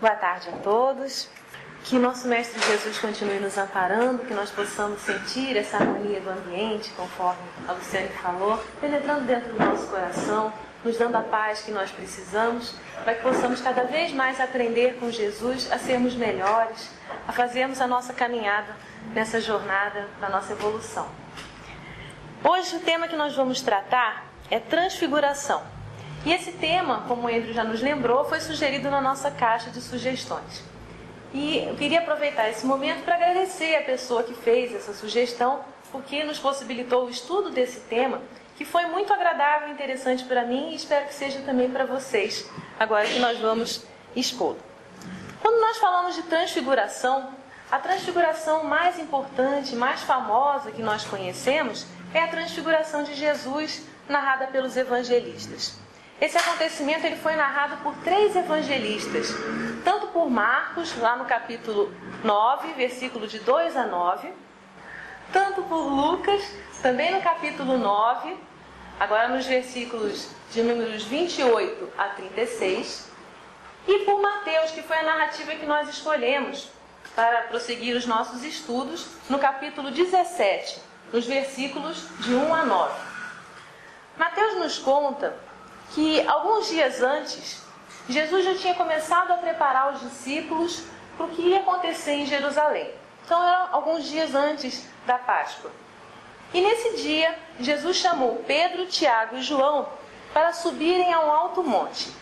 Boa tarde a todos. Que nosso Mestre Jesus continue nos amparando, que nós possamos sentir essa harmonia do ambiente, conforme a Luciane falou, penetrando dentro do nosso coração, nos dando a paz que nós precisamos, para que possamos cada vez mais aprender com Jesus a sermos melhores, a fazermos a nossa caminhada nessa jornada da nossa evolução. Hoje o tema que nós vamos tratar é transfiguração. E esse tema, como o Andrew já nos lembrou, foi sugerido na nossa caixa de sugestões. E eu queria aproveitar esse momento para agradecer a pessoa que fez essa sugestão, porque nos possibilitou o estudo desse tema, que foi muito agradável e interessante para mim e espero que seja também para vocês, agora que nós vamos expô-lo. Quando nós falamos de transfiguração, a transfiguração mais importante, mais famosa que nós conhecemos é a transfiguração de Jesus, narrada pelos evangelistas. Esse acontecimento ele foi narrado por 3 evangelistas, tanto por Marcos, lá no capítulo 9, versículo de 2 a 9, tanto por Lucas, também no capítulo 9, agora nos versículos de números 28 a 36, e por Mateus, que foi a narrativa que nós escolhemos para prosseguir os nossos estudos, no capítulo 17, nos versículos de 1 a 9. Mateus nos conta que alguns dias antes, Jesus já tinha começado a preparar os discípulos para o que ia acontecer em Jerusalém. Então, eram alguns dias antes da Páscoa. E nesse dia, Jesus chamou Pedro, Tiago e João para subirem a um alto monte.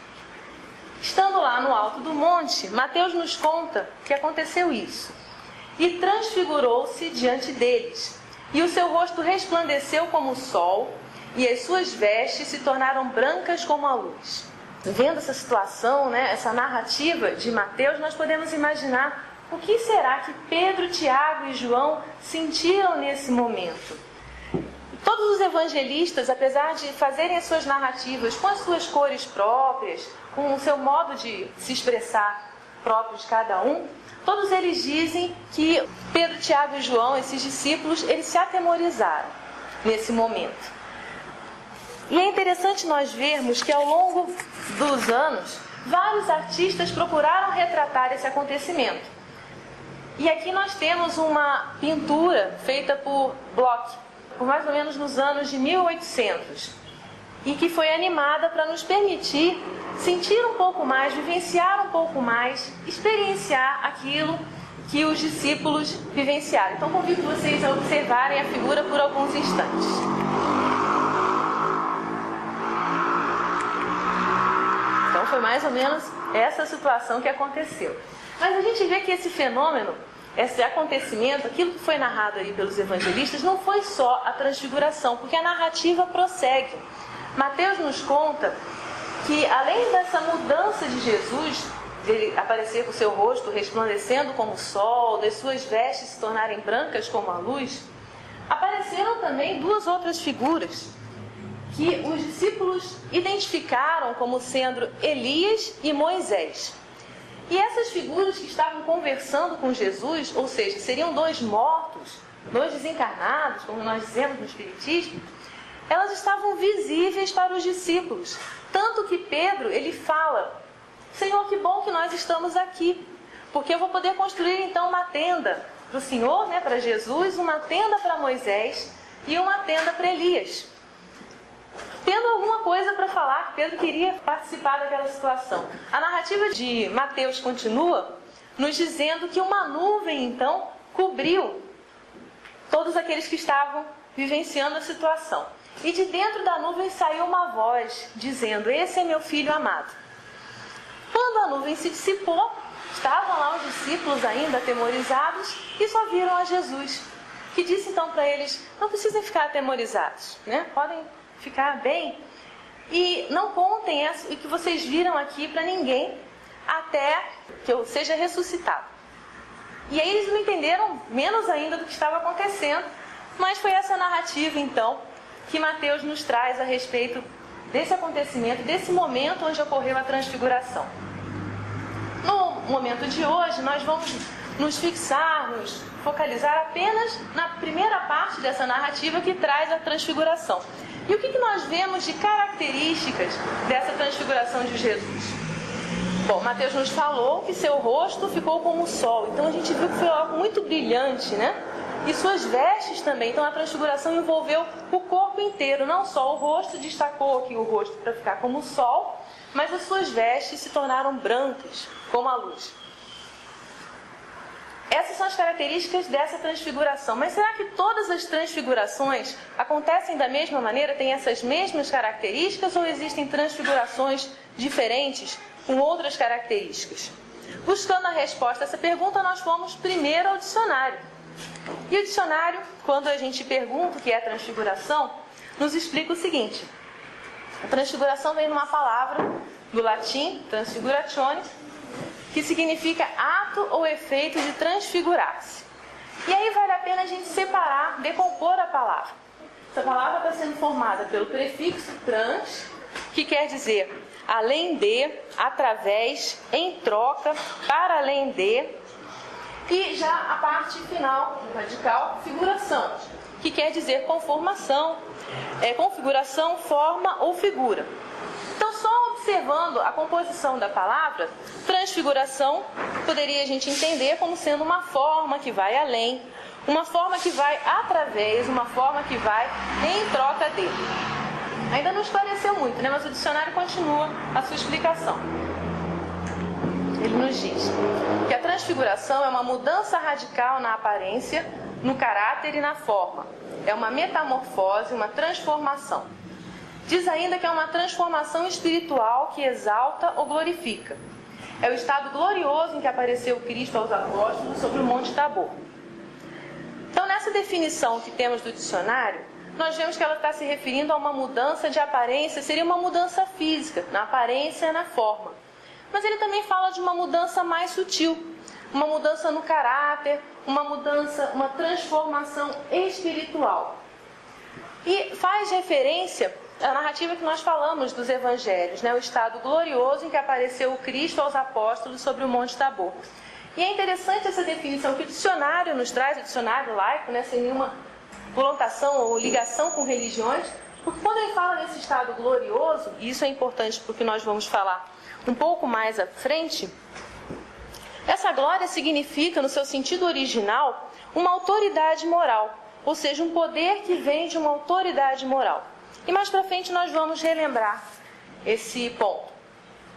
Estando lá no alto do monte, Mateus nos conta que aconteceu isso. E transfigurou-se diante deles, e o seu rosto resplandeceu como o sol, e as suas vestes se tornaram brancas como a luz. Vendo essa situação, essa narrativa de Mateus, nós podemos imaginar o que será que Pedro, Tiago e João sentiram nesse momento. Todos os evangelistas, apesar de fazerem as suas narrativas com as suas cores próprias, com o seu modo de se expressar próprio de cada um, todos eles dizem que Pedro, Tiago e João, esses discípulos, eles se atemorizaram nesse momento. E é interessante nós vermos que ao longo dos anos, vários artistas procuraram retratar esse acontecimento. E aqui nós temos uma pintura feita por Bloch, por mais ou menos nos anos de 1800, e que foi animada para nos permitir sentir um pouco mais, vivenciar um pouco mais, experienciar aquilo que os discípulos vivenciaram. Então convido vocês a observarem a figura por alguns instantes. Então foi mais ou menos essa situação que aconteceu. Mas a gente vê que esse fenômeno, esse acontecimento, aquilo que foi narrado aí pelos evangelistas, não foi só a transfiguração, porque a narrativa prossegue. Mateus nos conta que além dessa mudança de Jesus, dele aparecer com o seu rosto resplandecendo como o sol, das suas vestes se tornarem brancas como a luz, apareceram também 2 outras figuras que os discípulos identificaram como sendo Elias e Moisés. E essas figuras que estavam conversando com Jesus, ou seja, seriam 2 mortos, 2 desencarnados, como nós dizemos no Espiritismo, elas estavam visíveis para os discípulos. Tanto que Pedro, ele fala: Senhor, que bom que nós estamos aqui, porque eu vou poder construir então uma tenda para o Senhor, para Jesus, uma tenda para Moisés e uma tenda para Elias. Tendo alguma coisa para falar, Pedro queria participar daquela situação. A narrativa de Mateus continua nos dizendo que uma nuvem, então, cobriu todos aqueles que estavam vivenciando a situação. E de dentro da nuvem saiu uma voz dizendo: esse é meu filho amado. Quando a nuvem se dissipou, estavam lá os discípulos ainda atemorizados e só viram a Jesus, que disse então para eles: não precisem ficar atemorizados, podem ficar bem, e não contem o que vocês viram aqui para ninguém, até que eu seja ressuscitado. E aí eles não entenderam menos ainda do que estava acontecendo, mas foi essa narrativa então que Mateus nos traz a respeito desse acontecimento, desse momento onde ocorreu a transfiguração. No momento de hoje nós vamos nos fixar, nos focalizar apenas na primeira parte dessa narrativa que traz a transfiguração. E o que nós vemos de características dessa transfiguração de Jesus? Bom, Mateus nos falou que seu rosto ficou como o sol. Então a gente viu que foi algo muito brilhante, né? E suas vestes também. Então a transfiguração envolveu o corpo inteiro, não só o rosto, destacou aqui o rosto para ficar como o sol, mas as suas vestes se tornaram brancas, como a luz. Essas são as características dessa transfiguração. Mas será que todas as transfigurações acontecem da mesma maneira, têm essas mesmas características, ou existem transfigurações diferentes com outras características? Buscando a resposta a essa pergunta, nós fomos primeiro ao dicionário. E o dicionário, quando a gente pergunta o que é transfiguração, nos explica o seguinte: a transfiguração vem de uma palavra do latim, transfiguratione, que significa ato ou efeito de transfigurar-se. E aí vale a pena a gente separar, decompor a palavra. Essa palavra está sendo formada pelo prefixo trans, que quer dizer além de, através, em troca, para além de, e já a parte final, radical, figuração, que quer dizer conformação, configuração, forma ou figura. Então, só observando a composição da palavra, transfiguração, poderia a gente entender como sendo uma forma que vai além, uma forma que vai através, uma forma que vai em troca de. Ainda não esclareceu muito, né? Mas o dicionário continua a sua explicação. Ele nos diz que a transfiguração é uma mudança radical na aparência, no caráter e na forma. É uma metamorfose, uma transformação. Diz ainda que é uma transformação espiritual que exalta ou glorifica. É o estado glorioso em que apareceu Cristo aos apóstolos sobre o Monte Tabor. Então, nessa definição que temos do dicionário, nós vemos que ela está se referindo a uma mudança de aparência, seria uma mudança física, na aparência e na forma. Mas ele também fala de uma mudança mais sutil, uma mudança no caráter, uma mudança, uma transformação espiritual. E faz referência à narrativa que nós falamos dos evangelhos, né? O estado glorioso em que apareceu o Cristo aos apóstolos sobre o Monte Tabor. E é interessante essa definição que o dicionário nos traz, o dicionário laico, né? Sem nenhuma conotação ou ligação com religiões, porque quando ele fala desse estado glorioso, e isso é importante porque nós vamos falar um pouco mais à frente, essa glória significa, no seu sentido original, uma autoridade moral, ou seja, um poder que vem de uma autoridade moral. E mais para frente nós vamos relembrar esse ponto.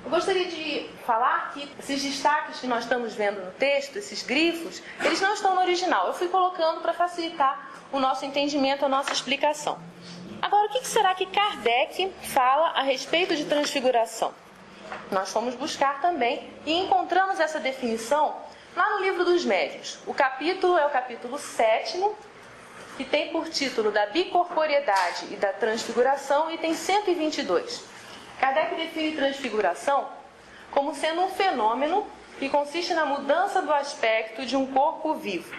Eu gostaria de falar que esses destaques que nós estamos vendo no texto, esses grifos, eles não estão no original. Eu fui colocando para facilitar o nosso entendimento, a nossa explicação. Agora, o que será que Kardec fala a respeito de transfiguração? Nós fomos buscar também e encontramos essa definição lá no Livro dos Médiuns. O capítulo é o capítulo 7º, que tem por título da bicorporeidade e da transfiguração, item 122. Kardec define transfiguração como sendo um fenômeno que consiste na mudança do aspecto de um corpo vivo.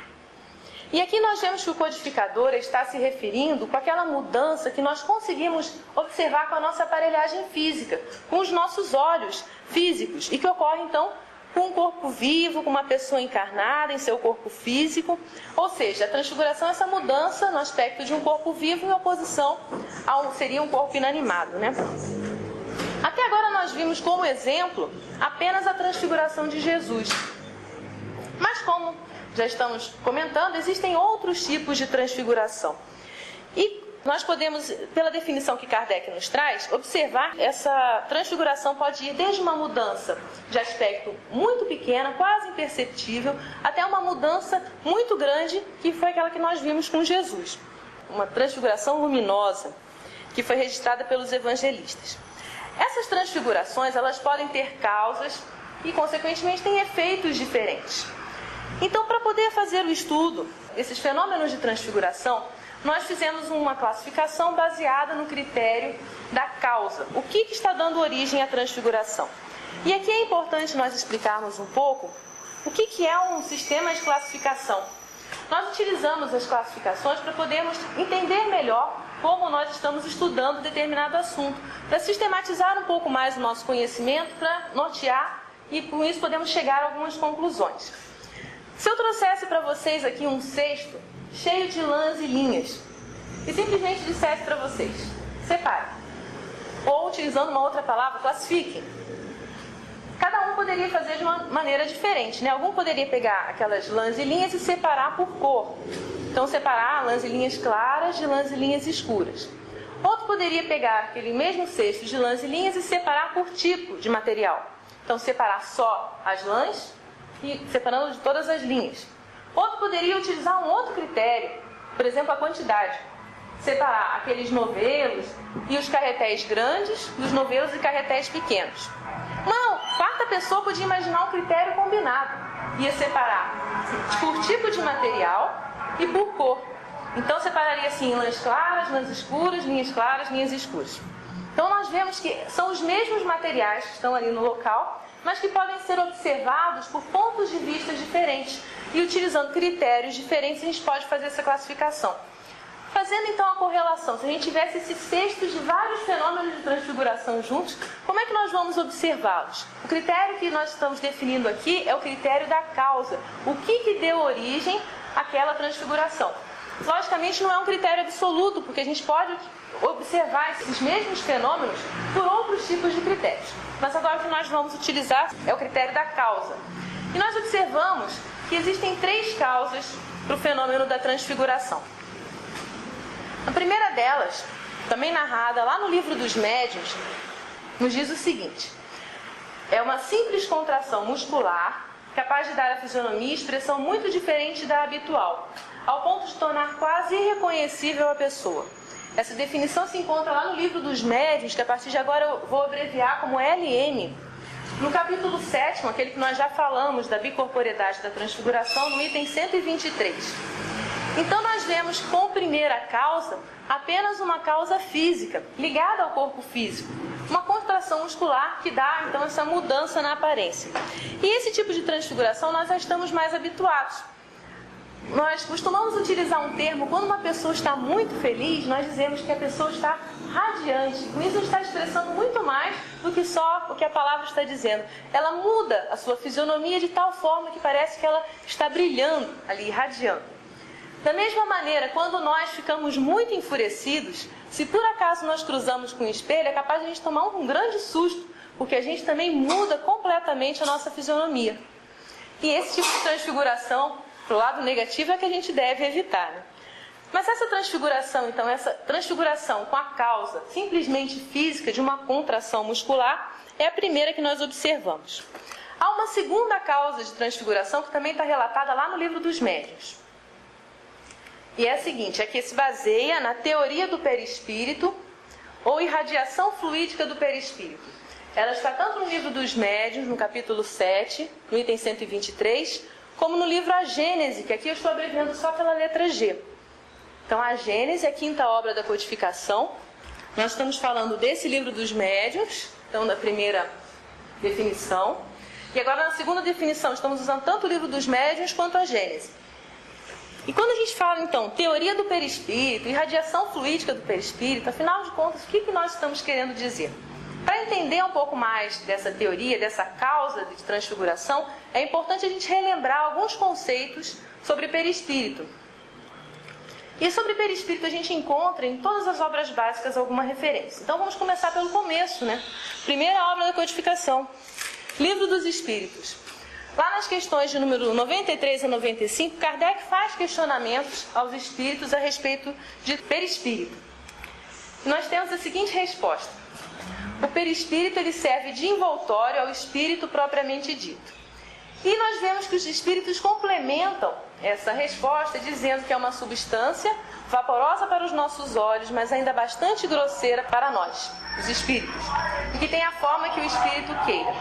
E aqui nós vemos que o codificador está se referindo com aquela mudança que nós conseguimos observar com a nossa aparelhagem física, com os nossos olhos físicos, e que ocorre então com um corpo vivo, com uma pessoa encarnada em seu corpo físico. Ou seja, a transfiguração é essa mudança no aspecto de um corpo vivo em oposição ao seria um corpo inanimado, né? Até agora nós vimos como exemplo apenas a transfiguração de Jesus. Mas como já estamos comentando, existem outros tipos de transfiguração. E nós podemos, pela definição que Kardec nos traz, observar que essa transfiguração pode ir desde uma mudança de aspecto muito pequena, quase imperceptível, até uma mudança muito grande, que foi aquela que nós vimos com Jesus. Uma transfiguração luminosa, que foi registrada pelos evangelistas. Essas transfigurações, elas podem ter causas e, consequentemente, têm efeitos diferentes. Então, para poder fazer o estudo desses fenômenos de transfiguração, nós fizemos uma classificação baseada no critério da causa. O que está dando origem à transfiguração? E aqui é importante nós explicarmos um pouco o que é um sistema de classificação. Nós utilizamos as classificações para podermos entender melhor como nós estamos estudando determinado assunto, para sistematizar um pouco mais o nosso conhecimento, para nortear e com isso podemos chegar a algumas conclusões. Se eu trouxesse para vocês aqui um cesto cheio de lãs e linhas e simplesmente dissesse para vocês, separem, ou utilizando uma outra palavra, classifiquem. cada um poderia fazer de uma maneira diferente, né? Algum poderia pegar aquelas lãs e linhas e separar por cor. Então, separar lãs e linhas claras de lãs e linhas escuras. Outro poderia pegar aquele mesmo cesto de lãs e linhas e separar por tipo de material. Então, separar só as lãs e separando de todas as linhas. Outro poderia utilizar um outro critério, por exemplo, a quantidade. Separar aqueles novelos e os carretéis grandes dos novelos e carretéis pequenos. Uma quarta pessoa podia imaginar um critério combinado. Ia separar por tipo de material e por cor. Então separaria assim lãs claras, lãs escuras, linhas escuras. Então nós vemos que são os mesmos materiais que estão ali no local, mas que podem ser observados por pontos de vista diferentes. E utilizando critérios diferentes a gente pode fazer essa classificação. Fazendo então a correlação, se a gente tivesse esses cestos de vários fenômenos de transfiguração juntos, como é que nós vamos observá-los? O critério que nós estamos definindo aqui é o critério da causa. O que deu origem àquela transfiguração? Logicamente não é um critério absoluto, porque a gente pode observar esses mesmos fenômenos por outros tipos de critérios. Mas agora o que nós vamos utilizar é o critério da causa. E nós observamos que existem 3 causas para o fenômeno da transfiguração. A primeira delas, também narrada lá no livro dos Médiuns, nos diz o seguinte: é uma simples contração muscular capaz de dar à fisionomia expressão muito diferente da habitual, ao ponto de tornar quase irreconhecível a pessoa. Essa definição se encontra lá no livro dos Médiuns, que a partir de agora eu vou abreviar como LM, no capítulo 7º, aquele que nós já falamos da bicorporeidade da transfiguração, no item 123. Então nós vemos como primeira causa apenas uma causa física, ligada ao corpo físico. Uma contração muscular que dá então essa mudança na aparência. E esse tipo de transfiguração nós já estamos mais habituados. Nós costumamos utilizar um termo, quando uma pessoa está muito feliz, nós dizemos que a pessoa está radiante. Com isso está expressando muito mais do que só o que a palavra está dizendo. Ela muda a sua fisionomia de tal forma que parece que ela está brilhando ali, irradiando. Da mesma maneira, quando nós ficamos muito enfurecidos, se por acaso nós cruzamos com o espelho, é capaz de a gente tomar um grande susto, porque a gente também muda completamente a nossa fisionomia. E esse tipo de transfiguração, para o lado negativo, é que a gente deve evitar, né? Mas essa transfiguração, então, essa transfiguração com a causa simplesmente física de uma contração muscular, é a primeira que nós observamos. Há uma segunda causa de transfiguração que também está relatada lá no livro dos Médiuns. E é a seguinte, é que se baseia na teoria do perispírito ou irradiação fluídica do perispírito. Ela está tanto no livro dos Médiuns, no capítulo 7, no item 123, como no livro A Gênese, que aqui eu estou abreviando só pela letra G. Então a Gênese é a 5ª obra da codificação. Nós estamos falando desse livro dos Médiuns, então da primeira definição. E agora na segunda definição estamos usando tanto o livro dos Médiuns quanto a Gênese. E quando a gente fala, então, teoria do perispírito, irradiação fluídica do perispírito, afinal de contas, o que nós estamos querendo dizer? Para entender um pouco mais dessa teoria, dessa causa de transfiguração, é importante a gente relembrar alguns conceitos sobre perispírito. E sobre perispírito a gente encontra em todas as obras básicas alguma referência. Então vamos começar pelo começo, né? Primeira obra da codificação, Livro dos Espíritos. Lá nas questões de número 93 a 95, Kardec faz questionamentos aos espíritos a respeito de perispírito. E nós temos a seguinte resposta: o perispírito ele serve de envoltório ao espírito propriamente dito. E nós vemos que os espíritos complementam essa resposta dizendo que é uma substância vaporosa para os nossos olhos, mas ainda bastante grosseira para nós, os espíritos, e que tem a forma que o espírito queira.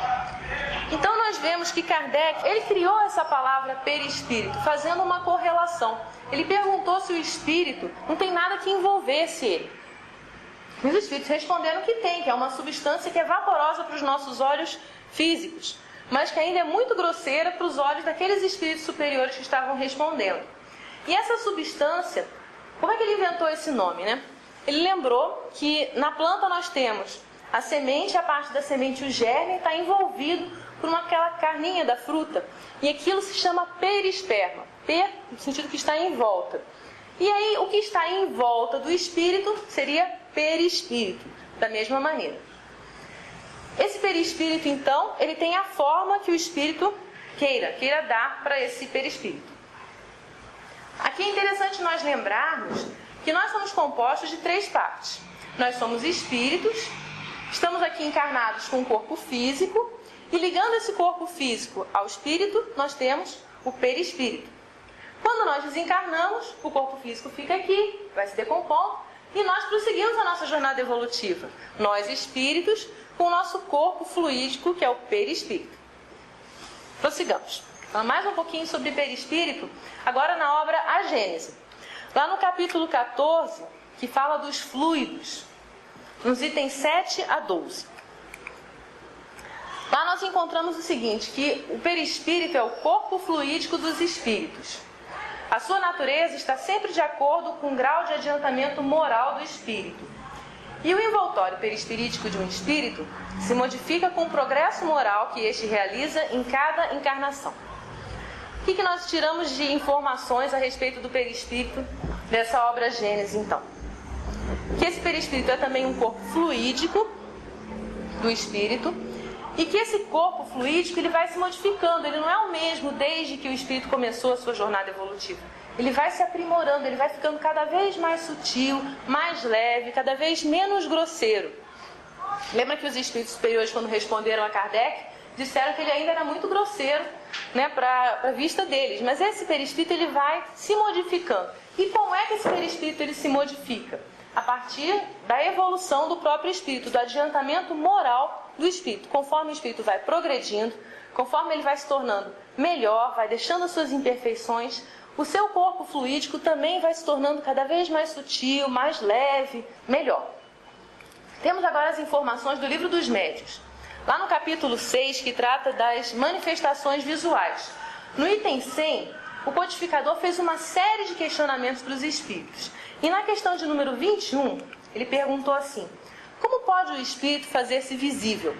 Então nós vemos que Kardec, ele criou essa palavra perispírito, fazendo uma correlação. Ele perguntou se o espírito não tem nada que envolvesse ele. E os espíritos responderam que tem, que é uma substância que é vaporosa para os nossos olhos físicos, mas que ainda é muito grosseira para os olhos daqueles espíritos superiores que estavam respondendo. E essa substância, como é que ele inventou esse nome, né? Ele lembrou que na planta nós temos a semente, a parte da semente, o germe, está envolvido por aquela carninha da fruta. E aquilo se chama perisperma. Per, no sentido que está em volta. E aí, o que está em volta do espírito seria perispírito, da mesma maneira. Esse perispírito, então, ele tem a forma que o espírito queira dar para esse perispírito. Aqui é interessante nós lembrarmos que nós somos compostos de 3 partes. Nós somos espíritos, estamos aqui encarnados com um corpo físico, e ligando esse corpo físico ao espírito, nós temos o perispírito. Quando nós desencarnamos, o corpo físico fica aqui, vai se decompondo, e nós prosseguimos a nossa jornada evolutiva. Nós, espíritos, com o nosso corpo fluídico, que é o perispírito. Prossigamos. Então, mais um pouquinho sobre perispírito, agora na obra A Gênese. Lá no capítulo 14, que fala dos fluidos, nos itens 7 a 12. Lá nós encontramos o seguinte, que o perispírito é o corpo fluídico dos espíritos. A sua natureza está sempre de acordo com o grau de adiantamento moral do espírito. E o envoltório perispirítico de um espírito se modifica com o progresso moral que este realiza em cada encarnação. O que nós tiramos de informações a respeito do perispírito dessa obra Gênese, então? Que esse perispírito é também um corpo fluídico do espírito, e que esse corpo fluídico ele vai se modificando, ele não é o mesmo desde que o espírito começou a sua jornada evolutiva. Ele vai se aprimorando, ele vai ficando cada vez mais sutil, mais leve, cada vez menos grosseiro. Lembra que os espíritos superiores, quando responderam a Kardec, disseram que ele ainda era muito grosseiro, né, para a vista deles. Mas esse perispírito ele vai se modificando. E como é que esse perispírito ele se modifica? A partir da evolução do próprio espírito, do adiantamento moral do espírito. Conforme o espírito vai progredindo, conforme ele vai se tornando melhor, vai deixando as suas imperfeições, o seu corpo fluídico também vai se tornando cada vez mais sutil, mais leve, melhor. Temos agora as informações do Livro dos Médiuns. Lá no capítulo 6, que trata das manifestações visuais. No item 100, o codificador fez uma série de questionamentos para os espíritos. E na questão de número 21, ele perguntou assim: como pode o espírito fazer-se visível?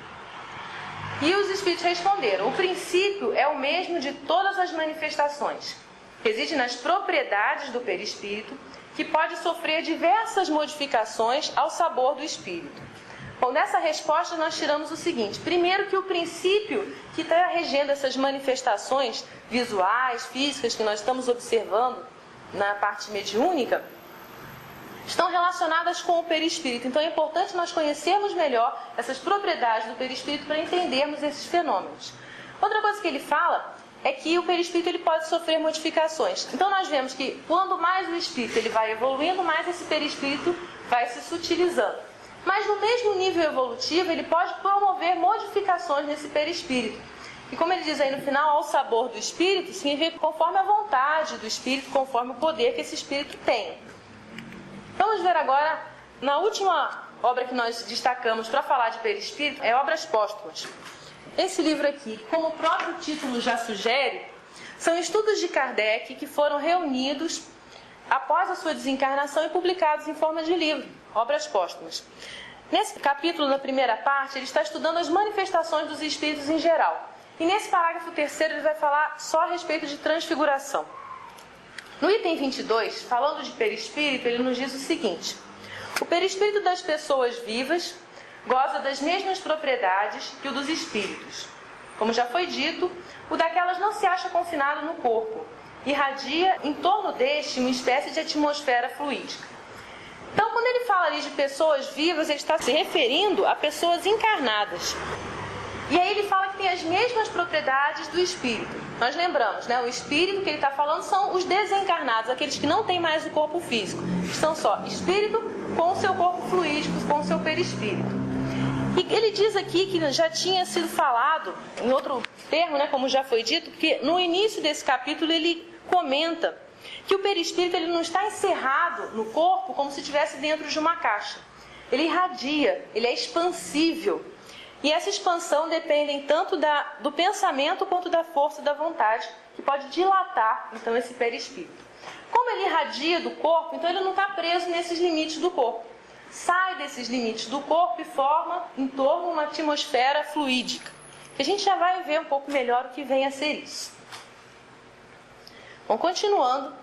E os espíritos responderam: o princípio é o mesmo de todas as manifestações. Reside nas propriedades do perispírito, que pode sofrer diversas modificações ao sabor do espírito. Bom, nessa resposta nós tiramos o seguinte: primeiro, que o princípio que está regendo essas manifestações visuais, físicas que nós estamos observando na parte mediúnica, estão relacionadas com o perispírito. Então é importante nós conhecermos melhor essas propriedades do perispírito para entendermos esses fenômenos. Outra coisa que ele fala é que o perispírito ele pode sofrer modificações. Então nós vemos que quando mais o espírito ele vai evoluindo, mais esse perispírito vai se sutilizando. Mas no mesmo nível evolutivo, ele pode promover modificações nesse perispírito. E como ele diz aí no final, ao sabor do espírito, significa conforme a vontade do espírito, conforme o poder que esse espírito tem. Vamos ver agora, na última obra que nós destacamos para falar de perispírito, é Obras Póstumas. Esse livro aqui, como o próprio título já sugere, são estudos de Kardec que foram reunidos após a sua desencarnação e publicados em forma de livro, Obras Póstumas. Nesse capítulo, na primeira parte, ele está estudando as manifestações dos espíritos em geral. E nesse parágrafo 3º ele vai falar só a respeito de transfiguração. No item 22, falando de perispírito, ele nos diz o seguinte: o perispírito das pessoas vivas goza das mesmas propriedades que o dos espíritos. Como já foi dito, o daquelas não se acha confinado no corpo, irradia em torno deste uma espécie de atmosfera fluídica. Então, quando ele fala ali de pessoas vivas, ele está se referindo a pessoas encarnadas. E aí ele fala que tem as mesmas propriedades do espírito. Nós lembramos, né? O espírito que ele está falando são os desencarnados, aqueles que não têm mais o corpo físico. São só espírito com o seu corpo fluídico, com o seu perispírito. E ele diz aqui que já tinha sido falado, em outro termo, né, como já foi dito, que no início desse capítulo ele comenta que o perispírito ele não está encerrado no corpo como se estivesse dentro de uma caixa. Ele irradia, ele é expansível. E essa expansão depende tanto do pensamento quanto da força da vontade, que pode dilatar, então, esse perispírito. Como ele irradia do corpo, então ele não está preso nesses limites do corpo. Sai desses limites do corpo e forma em torno uma atmosfera fluídica. A gente já vai ver um pouco melhor o que vem a ser isso. Bom, continuando.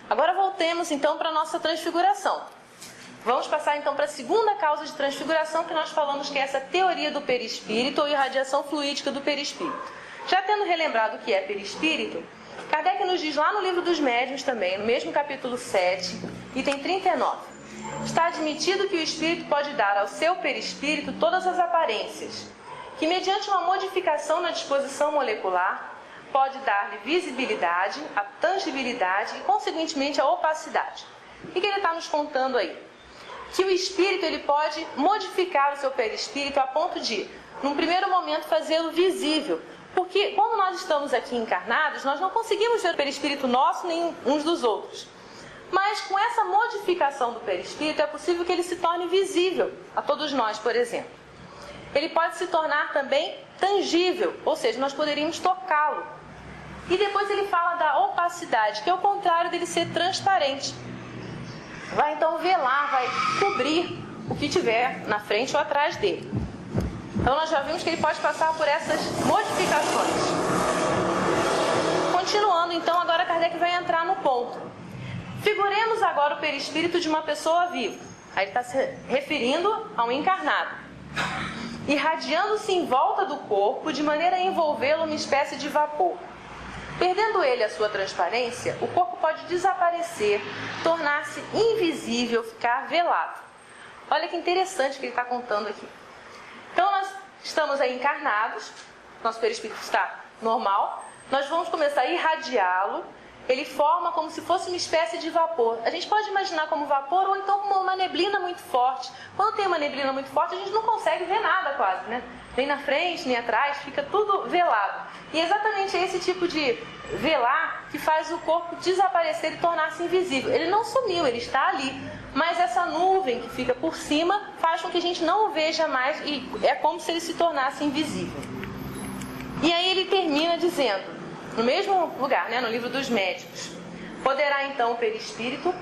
Agora voltemos então para a nossa transfiguração. Vamos passar então para a segunda causa de transfiguração, que nós falamos que é essa teoria do perispírito ou irradiação fluídica do perispírito. Já tendo relembrado o que é perispírito, Kardec nos diz lá no Livro dos Médiuns também, no mesmo capítulo 7, item 39. Está admitido que o espírito pode dar ao seu perispírito todas as aparências, que mediante uma modificação na disposição molecular, pode dar-lhe visibilidade, a tangibilidade e, consequentemente, a opacidade. O que ele está nos contando aí? Que o espírito ele pode modificar o seu perispírito a ponto de, num primeiro momento, fazê-lo visível. Porque quando nós estamos aqui encarnados, nós não conseguimos ver o perispírito nosso nem uns dos outros. Mas com essa modificação do perispírito é possível que ele se torne visível a todos nós, por exemplo. Ele pode se tornar também tangível, ou seja, nós poderíamos tocá-lo. E depois ele fala da opacidade, que é o contrário dele ser transparente. Vai então velar, vai cobrir o que tiver na frente ou atrás dele. Então nós já vimos que ele pode passar por essas modificações. Continuando então, agora Kardec vai entrar no ponto. Figuremos agora o perispírito de uma pessoa viva. Aí ele está se referindo a um encarnado. Irradiando-se em volta do corpo de maneira a envolvê-lo numa espécie de vapor. Perdendo ele a sua transparência, o corpo pode desaparecer, tornar-se invisível, ficar velado. Olha que interessante o que ele está contando aqui. Então nós estamos aí encarnados, nosso perispírito está normal, nós vamos começar a irradiá-lo, ele forma como se fosse uma espécie de vapor. A gente pode imaginar como vapor ou então como uma neblina muito forte. Quando tem uma neblina muito forte, a gente não consegue ver nada quase, né? Nem na frente, nem atrás, fica tudo velado. E é exatamente esse tipo de velar que faz o corpo desaparecer e tornar-se invisível. Ele não sumiu, ele está ali. Mas essa nuvem que fica por cima faz com que a gente não o veja mais e é como se ele se tornasse invisível. E aí ele termina dizendo, no mesmo lugar, né, no Livro dos Médiuns, poderá então o perispírito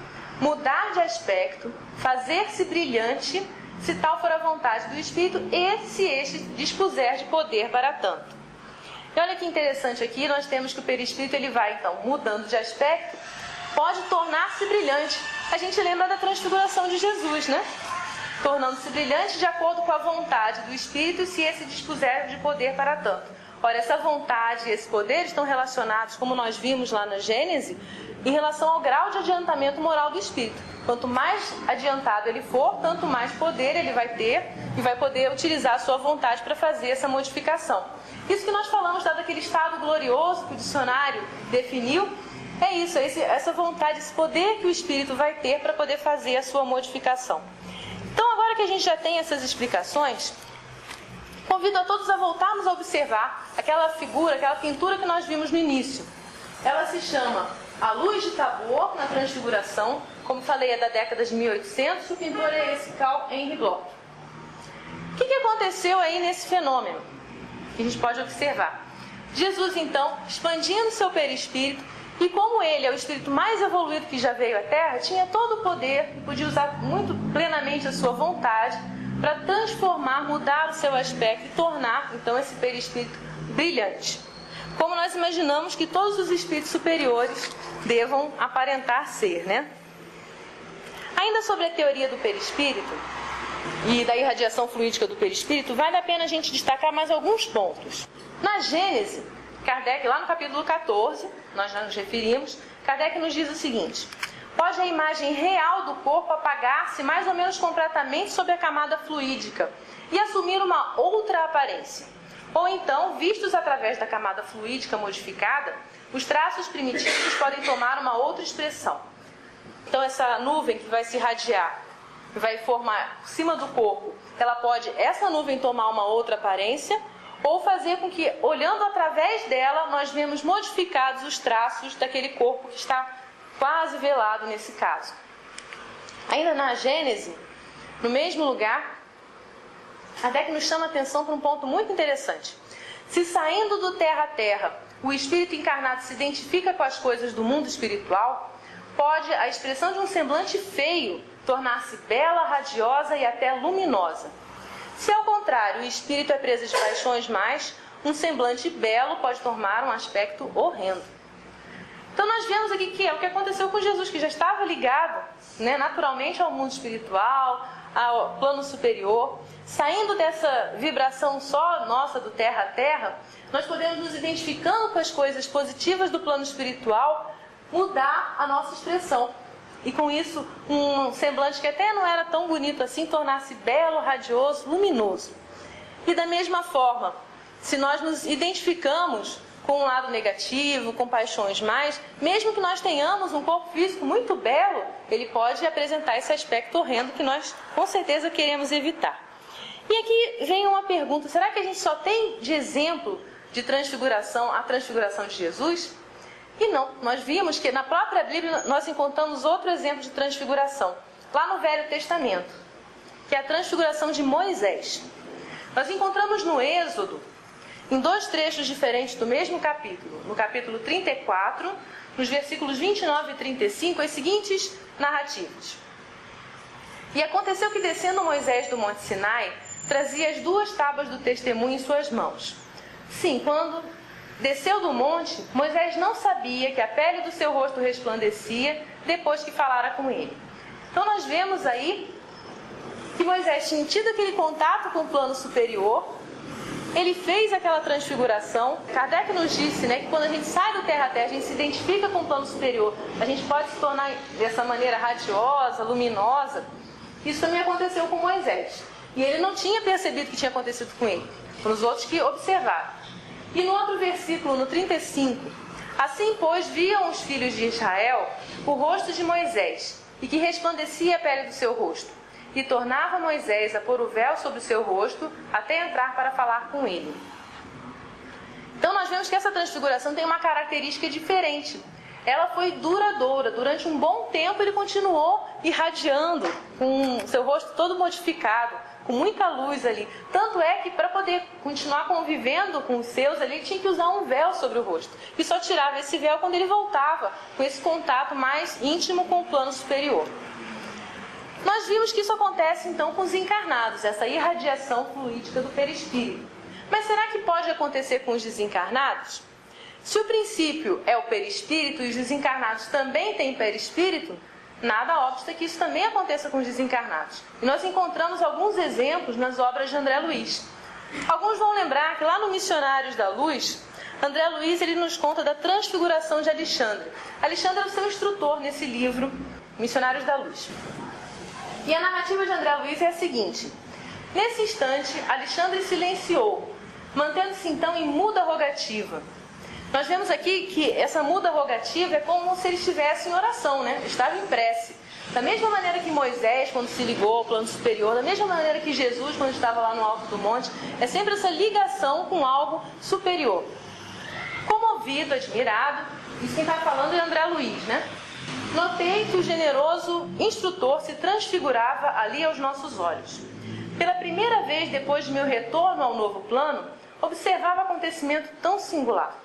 mudar de aspecto, fazer-se brilhante, se tal for a vontade do espírito e se este dispuser de poder para tanto. E olha que interessante aqui, nós temos que o perispírito ele vai então mudando de aspecto, pode tornar-se brilhante. A gente lembra da transfiguração de Jesus, né? Tornando-se brilhante de acordo com a vontade do espírito, se esse dispuser de poder para tanto. Olha, essa vontade e esse poder estão relacionados, como nós vimos lá na Gênese, em relação ao grau de adiantamento moral do espírito. Quanto mais adiantado ele for, tanto mais poder ele vai ter e vai poder utilizar a sua vontade para fazer essa modificação. Isso que nós falamos daquele estado glorioso que o dicionário definiu, é isso, essa vontade, esse poder que o espírito vai ter para poder fazer a sua modificação. Então, agora que a gente já tem essas explicações, convido a todos a voltarmos a observar aquela figura, aquela pintura que nós vimos no início. Ela se chama A Luz de Tabor, na Transfiguração. Como falei, é da década de 1800. O pintor é esse Carl Henry Bloch. O que aconteceu aí nesse fenômeno? Que a gente pode observar. Jesus, então, expandindo seu perispírito, e como ele é o espírito mais evoluído que já veio à Terra, tinha todo o poder e podia usar muito plenamente a sua vontade para transformar, mudar o seu aspecto e tornar, então, esse perispírito brilhante. Como nós imaginamos que todos os espíritos superiores devam aparentar ser, né? Ainda sobre a teoria do perispírito e da irradiação fluídica do perispírito, vale a pena a gente destacar mais alguns pontos. Na Gênese, Kardec, lá no capítulo 14, nós já nos referimos, Kardec nos diz o seguinte: pode a imagem real do corpo apagar-se mais ou menos completamente sob a camada fluídica e assumir uma outra aparência. Ou então, vistos através da camada fluídica modificada, os traços primitivos podem tomar uma outra expressão. Então, essa nuvem que vai se irradiar, que vai formar por cima do corpo, essa nuvem tomar uma outra aparência, ou fazer com que, olhando através dela, nós vemos modificados os traços daquele corpo que está quase velado nesse caso. Ainda na Gênese, no mesmo lugar, Kardec nos chama a atenção para um ponto muito interessante. Se saindo do terra a terra, o espírito encarnado se identifica com as coisas do mundo espiritual, pode a expressão de um semblante feio tornar-se bela, radiosa e até luminosa. Se ao contrário o espírito é presa de paixões mais, um semblante belo pode tomar um aspecto horrendo. Então nós vemos aqui que é o que aconteceu com Jesus, que já estava ligado, né, naturalmente ao mundo espiritual, ao plano superior. Saindo dessa vibração só nossa do terra a terra, nós podemos nos identificando com as coisas positivas do plano espiritual, mudar a nossa expressão. E com isso, um semblante que até não era tão bonito assim, tornar-se belo, radioso, luminoso. E da mesma forma, se nós nos identificamos com um lado negativo, com paixões mais, mesmo que nós tenhamos um corpo físico muito belo, ele pode apresentar esse aspecto horrendo que nós com certeza queremos evitar. E aqui vem uma pergunta: será que a gente só tem de exemplo de transfiguração a transfiguração de Jesus? E não, nós vimos que na própria Bíblia nós encontramos outro exemplo de transfiguração, lá no Velho Testamento, que é a transfiguração de Moisés. Nós encontramos no Êxodo, em dois trechos diferentes do mesmo capítulo, no capítulo 34, nos versículos 29 e 35, as seguintes narrativas. E aconteceu que, descendo Moisés do Monte Sinai, trazia as 2 tábuas do testemunho em suas mãos. Sim, quando desceu do monte, Moisés não sabia que a pele do seu rosto resplandecia depois que falara com ele. Então nós vemos aí que Moisés tinha tido aquele contato com o plano superior, ele fez aquela transfiguração. Kardec nos disse, né, que quando a gente sai do terra a terra, a gente se identifica com o plano superior, a gente pode se tornar dessa maneira radiosa, luminosa. Isso também aconteceu com Moisés. E ele não tinha percebido o que tinha acontecido com ele. Foram os outros que observaram. E no outro versículo, no 35, assim, pois, viam os filhos de Israel o rosto de Moisés, e que resplandecia a pele do seu rosto. E tornava Moisés a pôr o véu sobre o seu rosto, até entrar para falar com ele. Então nós vemos que essa transfiguração tem uma característica diferente. Ela foi duradoura. Durante um bom tempo ele continuou irradiando, com o seu rosto todo modificado, com muita luz ali. Tanto é que para poder continuar convivendo com os seus ali, ele tinha que usar um véu sobre o rosto. E só tirava esse véu quando ele voltava, com esse contato mais íntimo com o plano superior. Nós vimos que isso acontece então com os encarnados, essa irradiação fluídica do perispírito. Mas será que pode acontecer com os desencarnados? Se o princípio é o perispírito e os desencarnados também têm perispírito, nada obsta que isso também aconteça com os desencarnados. E nós encontramos alguns exemplos nas obras de André Luiz. Alguns vão lembrar que lá no Missionários da Luz, André Luiz ele nos conta da transfiguração de Alexandre. Alexandre é o seu instrutor nesse livro, Missionários da Luz. E a narrativa de André Luiz é a seguinte: nesse instante, Alexandre silenciou, mantendo-se então em muda rogativa. Nós vemos aqui que essa muda rogativa é como se ele estivesse em oração, né? Estava em prece. Da mesma maneira que Moisés, quando se ligou ao plano superior, da mesma maneira que Jesus, quando estava lá no alto do monte, é sempre essa ligação com algo superior. Comovido, admirado, isso quem está falando é André Luiz, né? Notei que o generoso instrutor se transfigurava ali aos nossos olhos. Pela primeira vez depois de meu retorno ao novo plano, observava acontecimento tão singular.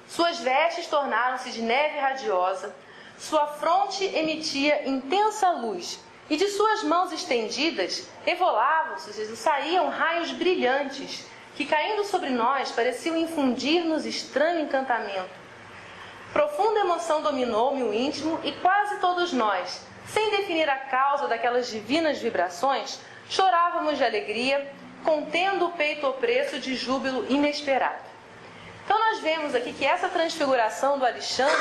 Suas vestes tornaram-se de neve radiosa, sua fronte emitia intensa luz, e de suas mãos estendidas evolavam-se e saíam raios brilhantes, que caindo sobre nós pareciam infundir-nos estranho encantamento. Profunda emoção dominou-me o íntimo e quase todos nós, sem definir a causa daquelas divinas vibrações, chorávamos de alegria, contendo o peito opresso de júbilo inesperado. Então nós vemos aqui que essa transfiguração do Alexandre,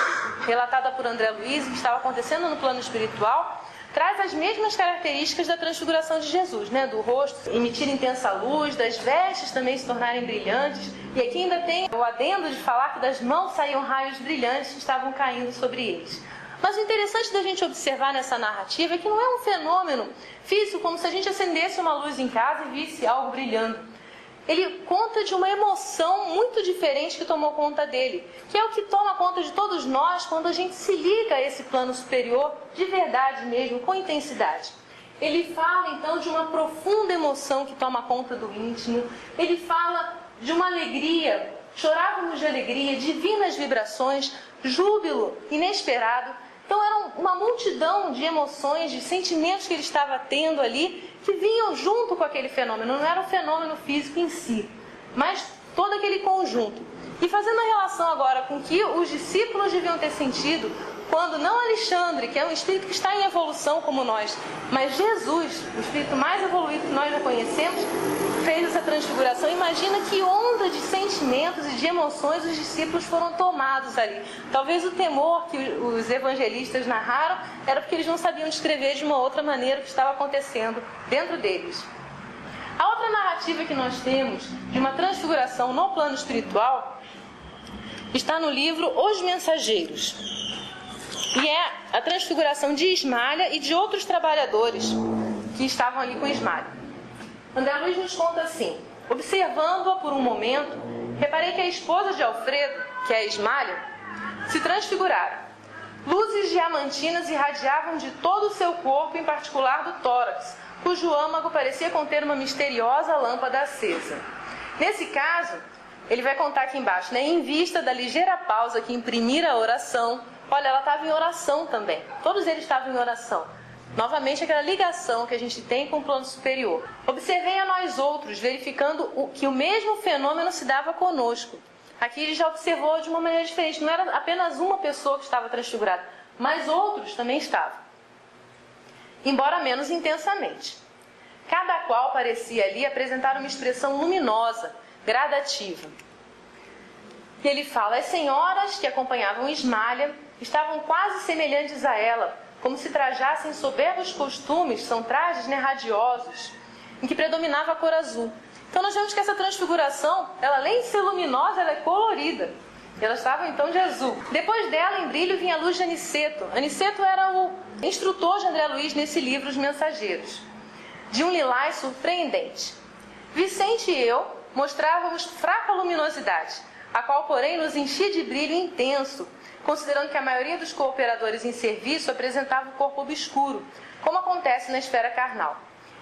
relatada por André Luiz, que estava acontecendo no plano espiritual, traz as mesmas características da transfiguração de Jesus, né? Do rosto emitir intensa luz, das vestes também se tornarem brilhantes. E aqui ainda tem o adendo de falar que das mãos saíam raios brilhantes que estavam caindo sobre eles. Mas o interessante da gente observar nessa narrativa é que não é um fenômeno físico, como se a gente acendesse uma luz em casa e visse algo brilhando. Ele conta de uma emoção muito diferente que tomou conta dele, que é o que toma conta de todos nós quando a gente se liga a esse plano superior de verdade mesmo, com intensidade. Ele fala então de uma profunda emoção que toma conta do íntimo, ele fala de uma alegria, chorávamos de alegria, divinas vibrações, júbilo inesperado. Então era uma multidão de emoções, de sentimentos que ele estava tendo ali, que vinham junto com aquele fenômeno. Não era um fenômeno físico em si, mas todo aquele conjunto. E fazendo a relação agora com o que os discípulos deviam ter sentido quando não Alexandre, que é um espírito que está em evolução como nós, mas Jesus, o espírito mais evoluído que nós já conhecemos, fez essa transfiguração. Imagina que onda de sentimentos e de emoções os discípulos foram tomados ali. Talvez o temor que os evangelistas narraram era porque eles não sabiam descrever de uma outra maneira o que estava acontecendo dentro deles. A outra narrativa que nós temos de uma transfiguração no plano espiritual está no livro Os Mensageiros. E é a transfiguração de Ismalha e de outros trabalhadores que estavam ali com Ismalha. André Luiz nos conta assim: observando-a por um momento, reparei que a esposa de Alfredo, que é a Ismalha, se transfigurara. Luzes diamantinas irradiavam de todo o seu corpo, em particular do tórax, cujo âmago parecia conter uma misteriosa lâmpada acesa. Nesse caso, ele vai contar aqui embaixo, né? Em vista da ligeira pausa que imprimira a oração, olha, ela estava em oração também. Todos eles estavam em oração. Novamente, aquela ligação que a gente tem com o plano superior. Observei a nós outros, verificando que o mesmo fenômeno se dava conosco. Aqui ele já observou de uma maneira diferente. Não era apenas uma pessoa que estava transfigurada, mas outros também estavam. Embora menos intensamente. Cada qual parecia ali apresentar uma expressão luminosa, gradativa. E ele fala: as senhoras que acompanhavam Ismalha estavam quase semelhantes a ela, como se trajassem soberbos costumes, são trajes, né, radiosos, em que predominava a cor azul. Então nós vemos que essa transfiguração, ela além de ser luminosa, ela é colorida. Elas estavam então de azul. Depois dela, em brilho, vinha a luz de Aniceto. Aniceto era o instrutor de André Luiz nesse livro, Os Mensageiros, de um lilás surpreendente. Vicente e eu mostrávamos fraca luminosidade, a qual, porém, nos enchia de brilho intenso, considerando que a maioria dos cooperadores em serviço apresentava o corpo obscuro, como acontece na esfera carnal.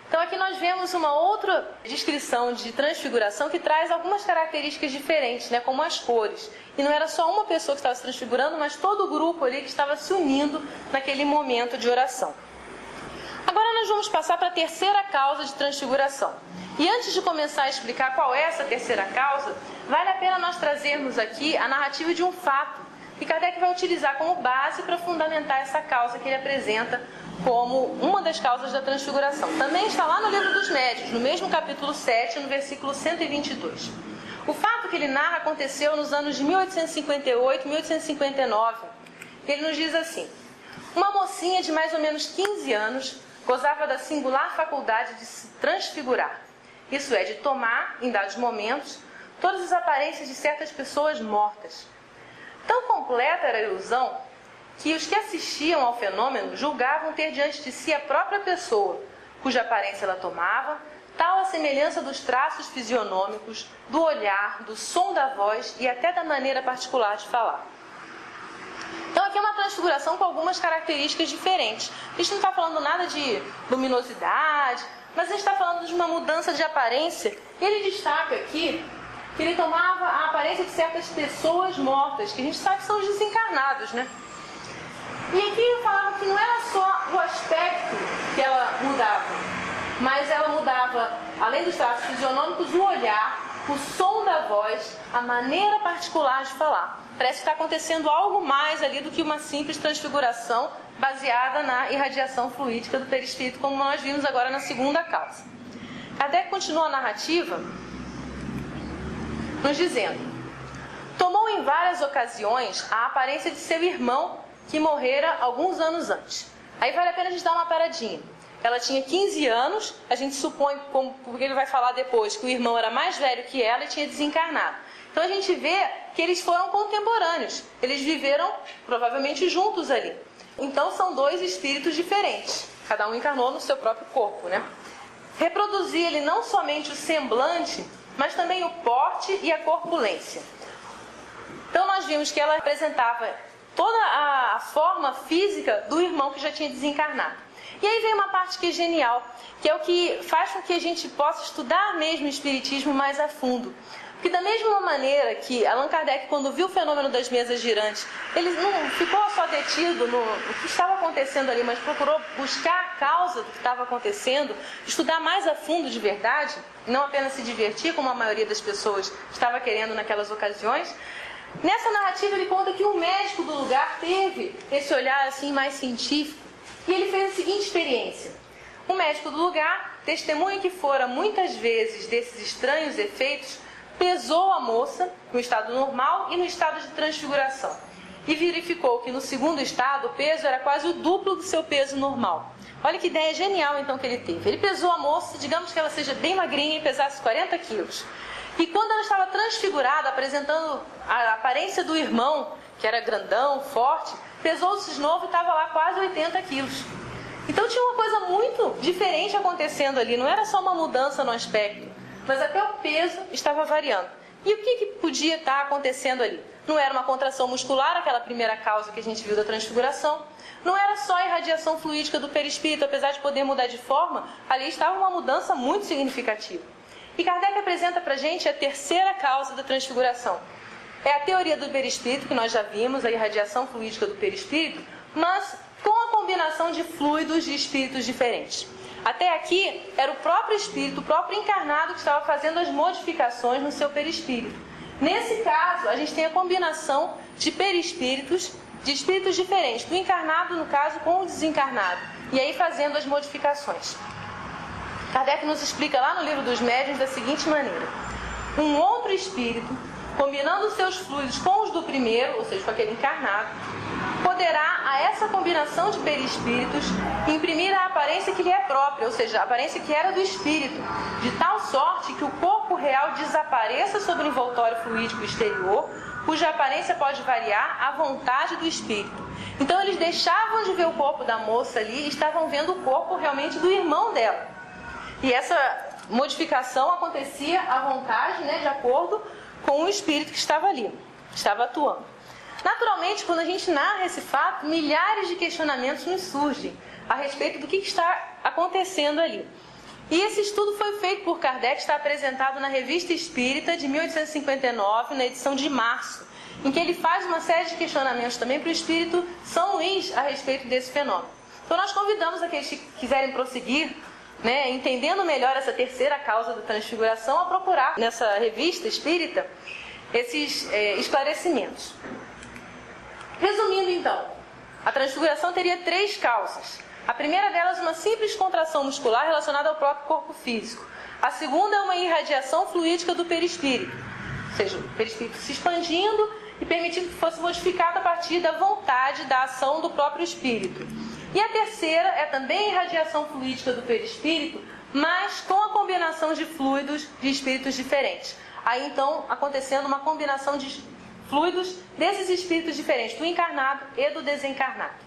Então aqui nós vemos uma outra descrição de transfiguração que traz algumas características diferentes, né, como as cores. E não era só uma pessoa que estava se transfigurando, mas todo o grupo ali que estava se unindo naquele momento de oração. Agora nós vamos passar para a terceira causa de transfiguração. E antes de começar a explicar qual é essa terceira causa, vale a pena nós trazermos aqui a narrativa de um fato que Kardec vai utilizar como base para fundamentar essa causa que ele apresenta como uma das causas da transfiguração. Também está lá no Livro dos Médiuns, no mesmo capítulo 7, no versículo 122. O fato que ele narra aconteceu nos anos de 1858 e 1859. Ele nos diz assim: uma mocinha de mais ou menos 15 anos gozava da singular faculdade de se transfigurar. Isso é, de tomar, em dados momentos, todas as aparências de certas pessoas mortas. Tão completa era a ilusão que os que assistiam ao fenômeno julgavam ter diante de si a própria pessoa, cuja aparência ela tomava, tal a semelhança dos traços fisionômicos, do olhar, do som da voz e até da maneira particular de falar. Então aqui é uma transfiguração com algumas características diferentes. A gente não está falando nada de luminosidade, mas a gente está falando de uma mudança de aparência. E ele destaca aqui que ele tomava a aparência de certas pessoas mortas, que a gente sabe que são os desencarnados, né? E aqui ele falava que não era só o aspecto que ela mudava, mas ela mudava, além dos traços fisionômicos, o olhar, o som da voz, a maneira particular de falar. Parece que está acontecendo algo mais ali do que uma simples transfiguração baseada na irradiação fluídica do perispírito, como nós vimos agora na segunda causa. Kardec continua a narrativa nos dizendo: tomou em várias ocasiões a aparência de seu irmão que morrera alguns anos antes. Aí vale a pena a gente dar uma paradinha. Ela tinha 15 anos, a gente supõe, porque ele vai falar depois, que o irmão era mais velho que ela e tinha desencarnado. Então a gente vê que eles foram contemporâneos, eles viveram provavelmente juntos ali. Então são dois espíritos diferentes, cada um encarnou no seu próprio corpo, né? Reproduzia ele não somente o semblante, mas também o porte e a corpulência. Então nós vimos que ela apresentava toda a forma física do irmão que já tinha desencarnado. E aí vem uma parte que é genial, que é o que faz com que a gente possa estudar mesmo o Espiritismo mais a fundo. Porque da mesma maneira que Allan Kardec, quando viu o fenômeno das mesas girantes, ele não ficou só detido no que estava acontecendo ali, mas procurou buscar a causa do que estava acontecendo, estudar mais a fundo de verdade, não apenas se divertir, como a maioria das pessoas estava querendo naquelas ocasiões. Nessa narrativa ele conta que um médico do lugar teve esse olhar assim mais científico e ele fez a seguinte experiência. Um médico do lugar, testemunha que fora muitas vezes desses estranhos efeitos, pesou a moça no estado normal e no estado de transfiguração. E verificou que no segundo estado o peso era quase o duplo do seu peso normal. Olha que ideia genial então que ele teve. Ele pesou a moça, digamos que ela seja bem magrinha e pesasse 40 quilos. E quando ela estava transfigurada, apresentando a aparência do irmão, que era grandão, forte, pesou-se de novo e estava lá quase 80 quilos. Então tinha uma coisa muito diferente acontecendo ali, não era só uma mudança no aspecto, mas até o peso estava variando. E o que podia estar acontecendo ali? Não era uma contração muscular, aquela primeira causa que a gente viu da transfiguração. Não era só a irradiação fluídica do perispírito, apesar de poder mudar de forma, ali estava uma mudança muito significativa. E Kardec apresenta para a gente a terceira causa da transfiguração. É a teoria do perispírito, que nós já vimos, a irradiação fluídica do perispírito, mas com a combinação de fluidos de espíritos diferentes. Até aqui, era o próprio espírito, o próprio encarnado que estava fazendo as modificações no seu perispírito. Nesse caso, a gente tem a combinação de perispíritos, de espíritos diferentes, do encarnado, no caso, com o desencarnado, e aí fazendo as modificações. Kardec nos explica lá no Livro dos Médiuns da seguinte maneira: um outro espírito, combinando os seus fluidos com os do primeiro, ou seja, com aquele encarnado, poderá, a essa combinação de perispíritos, imprimir a aparência que lhe é própria, ou seja, a aparência que era do espírito, de tal sorte que o corpo real desapareça sobre o envoltório fluídico exterior, cuja aparência pode variar à vontade do espírito. Então eles deixavam de ver o corpo da moça ali e estavam vendo o corpo realmente do irmão dela. E essa modificação acontecia à vontade, de acordo com o espírito que estava ali, que estava atuando. Naturalmente, quando a gente narra esse fato, milhares de questionamentos nos surgem a respeito do que está acontecendo ali. E esse estudo foi feito por Kardec, está apresentado na Revista Espírita de 1859, na edição de março, em que ele faz uma série de questionamentos também para o Espírito São Luís a respeito desse fenômeno. Então nós convidamos aqueles que quiserem prosseguir, entendendo melhor essa terceira causa da transfiguração, a procurar nessa Revista Espírita esses esclarecimentos. Resumindo então, a transfiguração teria 3 causas. A primeira delas, uma simples contração muscular relacionada ao próprio corpo físico. A segunda é uma irradiação fluídica do perispírito, ou seja, o perispírito se expandindo e permitindo que fosse modificado a partir da vontade, da ação do próprio espírito. E a terceira é também a irradiação fluídica do perispírito, mas com a combinação de fluidos de espíritos diferentes. Aí então acontecendo uma combinação de fluidos desses espíritos diferentes, do encarnado e do desencarnado.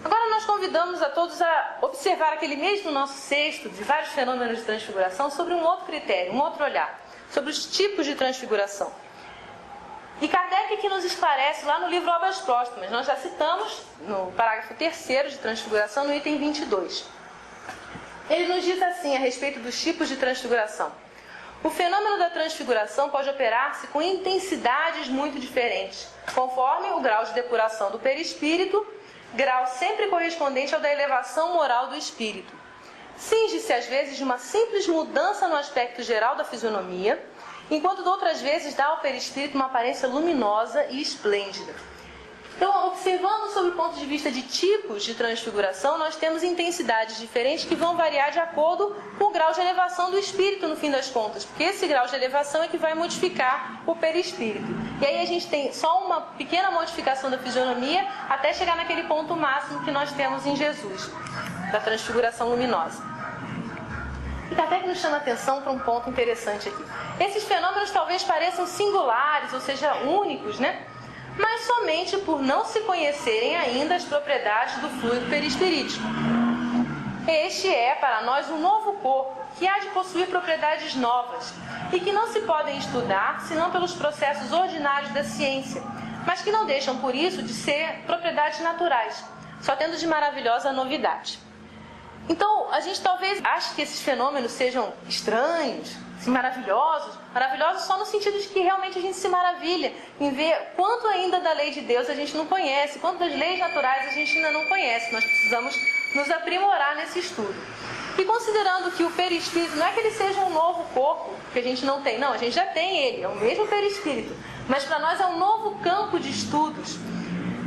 Agora nós convidamos a todos a observar aquele mesmo nosso sexto de vários fenômenos de transfiguração sobre um outro critério, um outro olhar, sobre os tipos de transfiguração. E Kardec que nos esclarece lá no livro Obras Póstumas, nós já citamos no parágrafo 3º de transfiguração, no item 22. Ele nos diz assim a respeito dos tipos de transfiguração: o fenômeno da transfiguração pode operar-se com intensidades muito diferentes, conforme o grau de depuração do perispírito, grau sempre correspondente ao da elevação moral do espírito. Cinge-se às vezes de uma simples mudança no aspecto geral da fisionomia, enquanto de outras vezes dá ao perispírito uma aparência luminosa e esplêndida. Então, observando sob o ponto de vista de tipos de transfiguração, nós temos intensidades diferentes que vão variar de acordo com o grau de elevação do espírito, no fim das contas, porque esse grau de elevação é que vai modificar o perispírito. E aí a gente tem só uma pequena modificação da fisionomia até chegar naquele ponto máximo que nós temos em Jesus, da transfiguração luminosa. E Kardec nos chama a atenção para um ponto interessante aqui. Esses fenômenos talvez pareçam singulares, ou seja, únicos, mas somente por não se conhecerem ainda as propriedades do fluido perispirítico. Este é, para nós, um novo corpo, que há de possuir propriedades novas, e que não se podem estudar senão pelos processos ordinários da ciência, mas que não deixam, por isso, de ser propriedades naturais, só tendo de maravilhosa novidade. Então, a gente talvez ache que esses fenômenos sejam estranhos, assim, maravilhosos. Maravilhosos só no sentido de que realmente a gente se maravilha em ver quanto ainda da lei de Deus a gente não conhece, quanto das leis naturais a gente ainda não conhece. Nós precisamos nos aprimorar nesse estudo. E considerando que o perispírito não é que ele seja um novo corpo que a gente não tem, não, a gente já tem ele, é o mesmo perispírito, mas para nós é um novo campo de estudos.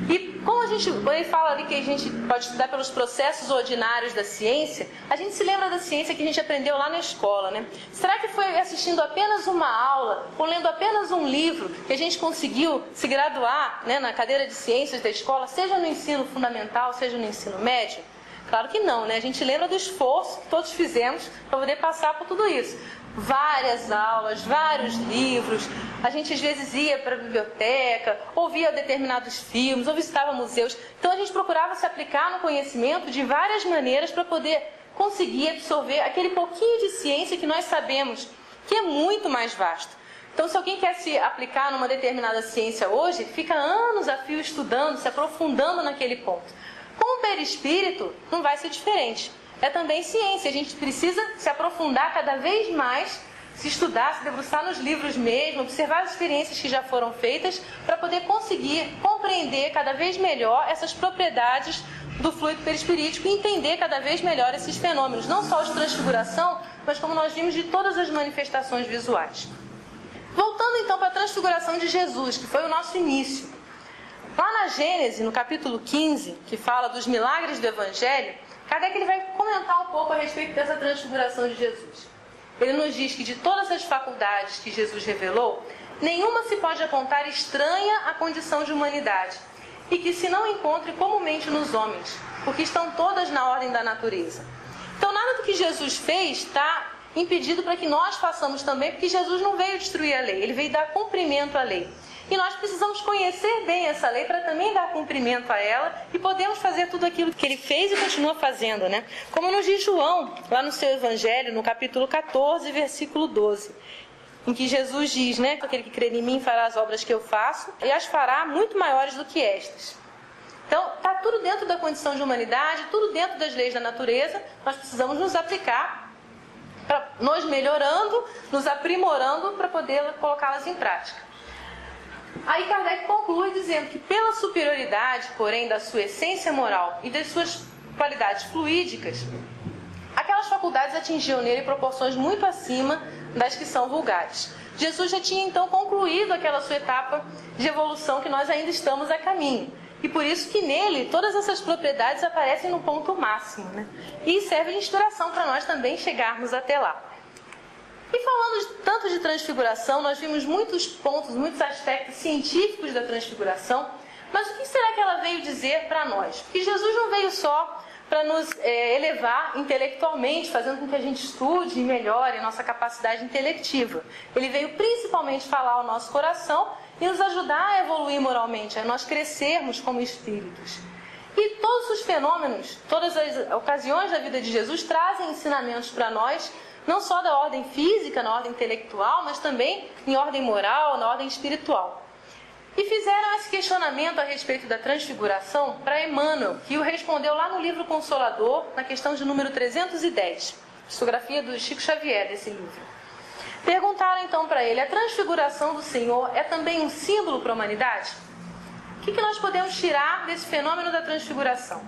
E como ele fala ali que a gente pode estudar pelos processos ordinários da ciência, a gente se lembra da ciência que a gente aprendeu lá na escola, né? Será que foi assistindo apenas uma aula, ou lendo apenas um livro, que a gente conseguiu se graduar, né, na cadeira de ciências da escola, seja no ensino fundamental, seja no ensino médio? Claro que não, né? A gente lembra do esforço que todos fizemos para poder passar por tudo isso. Várias aulas, vários livros, a gente às vezes ia para a biblioteca, ouvia determinados filmes, ou visitava museus. Então a gente procurava se aplicar no conhecimento de várias maneiras para poder conseguir absorver aquele pouquinho de ciência que nós sabemos que é muito mais vasto. Então, se alguém quer se aplicar numa determinada ciência hoje, fica anos a fio estudando, se aprofundando naquele ponto. Com o perispírito não vai ser diferente. É também ciência, a gente precisa se aprofundar cada vez mais, se estudar, se debruçar nos livros mesmo, observar as experiências que já foram feitas, para poder conseguir compreender cada vez melhor essas propriedades do fluido perispirítico e entender cada vez melhor esses fenômenos, não só de transfiguração, mas como nós vimos de todas as manifestações visuais. Voltando então para a transfiguração de Jesus, que foi o nosso início. Lá na Gênesis, no capítulo 15, que fala dos milagres do Evangelho, Kardec ele vai comentar um pouco a respeito dessa transfiguração de Jesus. Ele nos diz que de todas as faculdades que Jesus revelou, nenhuma se pode apontar estranha à condição de humanidade, e que se não encontre comumente nos homens, porque estão todas na ordem da natureza. Então nada do que Jesus fez está impedido para que nós façamos também, porque Jesus não veio destruir a lei, ele veio dar cumprimento à lei. E nós precisamos conhecer bem essa lei para também dar cumprimento a ela e podemos fazer tudo aquilo que ele fez e continua fazendo, né? Como nos diz João, lá no seu Evangelho, no capítulo 14, versículo 12, em que Jesus diz, né? Aquele que crê em mim fará as obras que eu faço e as fará muito maiores do que estas. Então, está tudo dentro da condição de humanidade, tudo dentro das leis da natureza, nós precisamos nos aplicar, nos melhorando, nos aprimorando para poder colocá-las em prática. Aí Kardec conclui dizendo que pela superioridade, porém, da sua essência moral e das suas qualidades fluídicas, aquelas faculdades atingiam nele proporções muito acima das que são vulgares. Jesus já tinha então concluído aquela sua etapa de evolução que nós ainda estamos a caminho. E por isso que nele todas essas propriedades aparecem no ponto máximo, né? E serve de inspiração para nós também chegarmos até lá. E falando tanto de transfiguração, nós vimos muitos pontos, muitos aspectos científicos da transfiguração, mas o que será que ela veio dizer para nós? Porque Jesus não veio só para nos elevar intelectualmente, fazendo com que a gente estude e melhore a nossa capacidade intelectiva. Ele veio principalmente falar ao nosso coração e nos ajudar a evoluir moralmente, a nós crescermos como espíritos. E todos os fenômenos, todas as ocasiões da vida de Jesus trazem ensinamentos para nós, não só da ordem física, na ordem intelectual, mas também em ordem moral, na ordem espiritual. E fizeram esse questionamento a respeito da transfiguração para Emmanuel, que o respondeu lá no livro Consolador, na questão de número 310, psicografia do Chico Xavier, desse livro. Perguntaram então para ele, a transfiguração do Senhor é também um símbolo para a humanidade? O que nós podemos tirar desse fenômeno da transfiguração?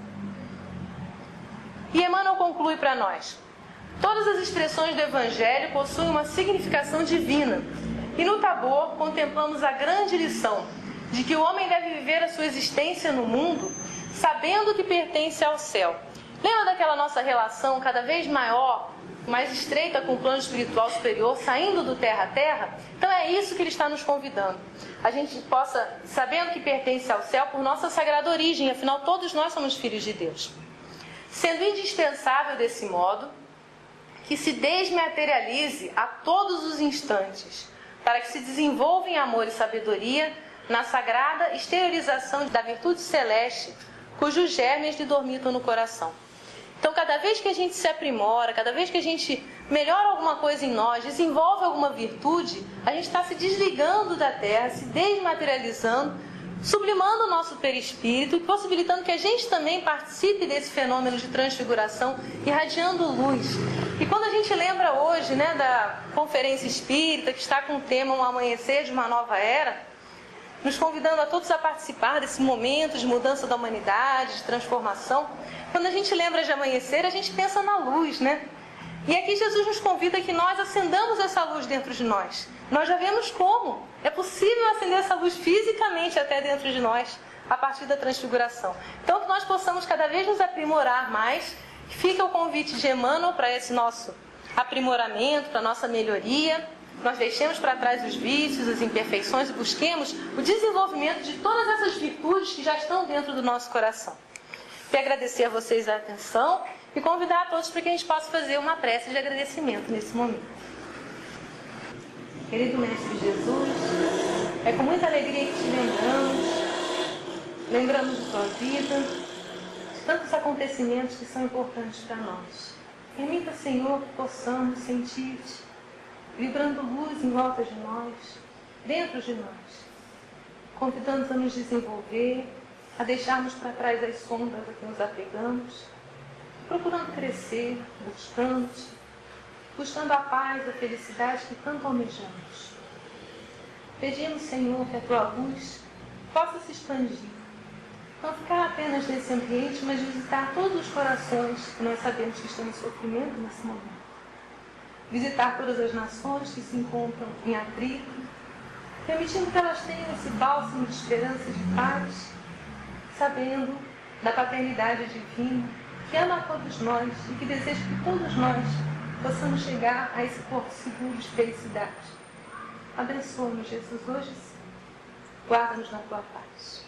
E Emmanuel conclui para nós, todas as expressões do Evangelho possuem uma significação divina, e no Tabor contemplamos a grande lição de que o homem deve viver a sua existência no mundo sabendo que pertence ao céu. Lembra daquela nossa relação cada vez maior, mais estreita com o plano espiritual superior, saindo do terra a terra? Então é isso que ele está nos convidando. A gente possa, sabendo que pertence ao céu por nossa sagrada origem, afinal todos nós somos filhos de Deus. Sendo indispensável desse modo, que se desmaterialize a todos os instantes, para que se desenvolva em amor e sabedoria na sagrada exteriorização da virtude celeste, cujos germes lhe dormitam no coração. Então, cada vez que a gente se aprimora, cada vez que a gente melhora alguma coisa em nós, desenvolve alguma virtude, a gente está se desligando da Terra, se desmaterializando, sublimando o nosso perispírito e possibilitando que a gente também participe desse fenômeno de transfiguração, irradiando luz. E quando a gente lembra hoje, da Conferência Espírita, que está com o tema Um Amanhecer de uma Nova Era, nos convidando a todos a participar desse momento de mudança da humanidade, de transformação, quando a gente lembra de amanhecer, a gente pensa na luz, E aqui Jesus nos convida que nós acendamos essa luz dentro de nós. Nós já vemos como. É possível acender essa luz fisicamente até dentro de nós, a partir da transfiguração. Então, que nós possamos cada vez nos aprimorar mais. Fica o convite de Emmanuel para esse nosso aprimoramento, para a nossa melhoria. Nós deixemos para trás os vícios, as imperfeições e busquemos o desenvolvimento de todas essas virtudes que já estão dentro do nosso coração. Quero agradecer a vocês a atenção e convidar a todos para que a gente possa fazer uma prece de agradecimento nesse momento. Querido Mestre Jesus, é com muita alegria que te lembramos de tua vida, de tantos acontecimentos que são importantes para nós. Permita, Senhor, que possamos sentir-te, vibrando luz em volta de nós, dentro de nós, convidando-nos a nos desenvolver, a deixarmos para trás as sombras a que nos apegamos, procurando crescer, buscando a paz, a felicidade que tanto almejamos. Pedimos, Senhor, que a tua luz possa se expandir, não ficar apenas nesse ambiente, mas visitar todos os corações que nós sabemos que estão em sofrimento nesse momento. Visitar todas as nações que se encontram em atrito, permitindo que elas tenham esse bálsamo de esperança e de paz, sabendo da paternidade divina, que ama a todos nós e que deseja que todos nós possamos chegar a esse porto seguro de felicidade. Abençoa-nos, Jesus, hoje sim. Guarda-nos na tua paz.